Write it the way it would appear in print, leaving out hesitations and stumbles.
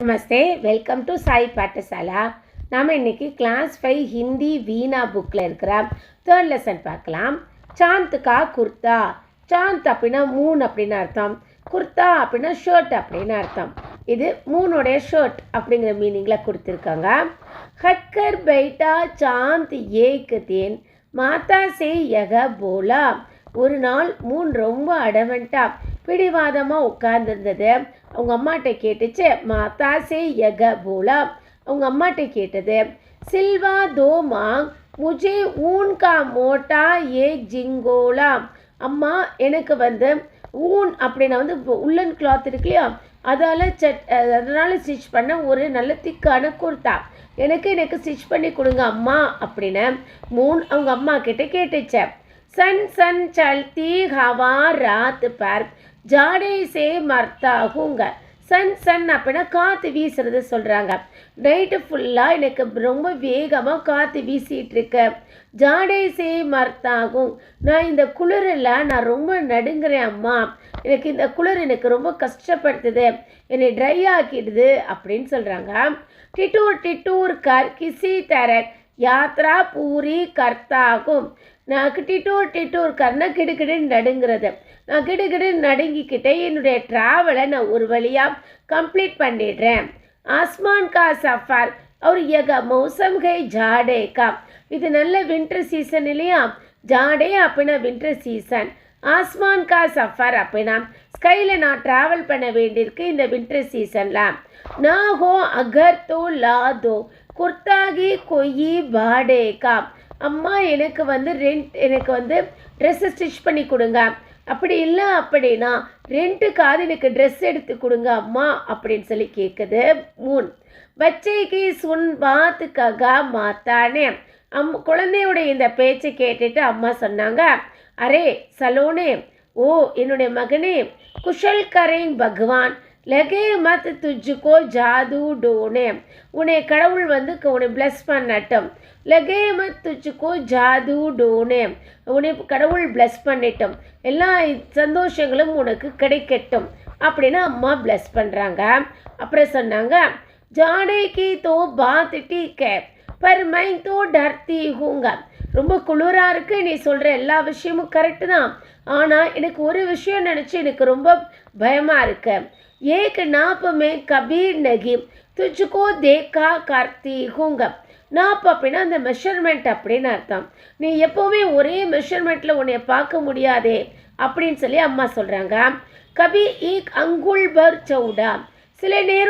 Namaste, welcome to Sai Pathashala. நாம் இன்றைக்கி class 5 Hindi வீணா புக்கில் இருக்கிற தேர்ட் லெசன் பார்க்கலாம். சாந்த் கா குர்தா. சாந்த் அப்படின்னா மூன் அப்படின்னு அர்த்தம், குர்தா அப்படின்னா ஷர்ட் அப்படின்னு அர்த்தம். இது மூனுடைய ஷர்ட் அப்படிங்கிற மீனிங்கில் கொடுத்துருக்காங்க. ஹட்கர் பைட்டா சாந்த் ஏக் தின் மாதா சே யக போலா. ஒரு நாள் மூன் ரொம்ப அடவெண்ட்டாக பிடிவாதமாக உட்கார்ந்துருந்தது. அவங்க அம்மாட்ட கேட்டுச்சு, மாதா சே யக போலா. அவங்க அம்மாட்ட கேட்டது, சில்வா தோ மாங் முஜே ஊன் கா மோட்டா ஏக் ஜிங்கோலா. அம்மா எனக்கு ஊன் அப்படின்னா உள்ளன் கிளாத் இருக்கு இல்லையா, அதனால் ஸ்டிச் பண்ண ஒரு நல்ல திக்கான குர்தா எனக்கு ஸ்டிச் பண்ணி கொடுங்க அம்மா அப்படின்னு மூன் அவங்க அம்மா கிட்ட கேட்டுச்சு. சன் சன் சல்தி ஹவா ராத் பர் ஜாடே சே மர்த்தாகுங்க. சன் சன் அப்படின்னா காற்று வீசுறது சொல்கிறாங்க. நைட்டு ஃபுல்லாக எனக்கு ரொம்ப வேகமாக காற்று வீசிகிட்டு இருக்கு. ஜாடே சே மர்த்தாகும். நான் இந்த குளிரில் நான் ரொம்ப நடுங்குறேன் அம்மா. எனக்கு இந்த குளிர் எனக்கு ரொம்ப கஷ்டப்படுத்துது, என்னை ட்ரை ஆக்கிடுது அப்படின்னு சொல்கிறாங்க. டிட்டூர் டிட்டூர் கர் கிசி தரக் யாத்ரா பூரி கர்த்தாகும். நான் டிட்டூர் கர்னா கிடுகிடுன்னு நடுங்கிறது. நான் கிடுகிடுன்னு நடுங்கிக்கிட்டே என்னுடைய ட்ராவலை நான் ஒரு வழியாக கம்ப்ளீட் பண்ணிடுறேன். ஆஸ்மான் கா சஃபர் और यह मौसम है जाड़े का. இது நல்ல வின்டர் சீசன் இல்லையா. ஜாடே அப்படின்னா வின்டர் சீசன், ஆஸ்மான் கா சஃபர் அப்படின்னா ஸ்கையில் நான் ட்ராவல் பண்ண வேண்டியிருக்கு இந்த வின்டர் சீசனில். நான் ஹோ அகர் தோ லா தோ குர்தாகி கொய்யி பாடே கா. அம்மா எனக்கு ட்ரெஸ்ஸை ஸ்டிச் பண்ணி கொடுங்க, அப்படி இல்லை அப்படின்னா ரெண்ட்டுக்காவது எனக்கு ட்ரெஸ் எடுத்து கொடுங்க அம்மா அப்படின்னு சொல்லி கேட்குது மூன். பச்சைக்கு சுன் பாத் ககா மாத்தானே. குழந்தையோடைய இந்த பேச்சை கேட்டுட்டு அம்மா சொன்னாங்க, அரே சலோனே, ஓ என்னுடைய மகனே, குஷல் கரேங் பகவான் லகே மத் துஜ்ஜுக்கோ ஜாது டோனே. உன்னை கடவுள் உன்னை பிளஸ் பண்ணட்டும். லகே மத் துஜ்ஜுக்கோ ஜாது டோனே. உன்னை கடவுள் பிளஸ் பண்ணிட்டோம், எல்லா சந்தோஷங்களும் உனக்கு கிடைக்கட்டும் அப்படின்னு அம்மா பிளஸ் பண்ணுறாங்க. அப்புறம் சொன்னாங்க, ஜாடேக்கு தோ பாத் டீக் ஹை பர் மை தோ டர்த்தி ஹூங்க. ரொம்ப குளிராக இருக்குது, நீ சொல்கிற எல்லா விஷயமும் கரெக்டு தான், ஆனால் எனக்கு ஒரு விஷயம் நினச்சி எனக்கு ரொம்ப பயமாக இருக்கு. ஏக் நாப் மே கபீர் நகி துஜ்கோ தேக்கா கர்த்தி ஹூங்க. நாப் அப்படின்னா அந்த மெஷர்மெண்ட் அப்படின்னு அர்த்தம். நீ எப்போவுமே ஒரே மெஷர்மெண்ட்டில் உன்னை பார்க்க முடியாதே அப்படின்னு சொல்லி அம்மா சொல்கிறாங்க. கபி ஏக் அங்குல் பர் சவுடா. சில நேரம்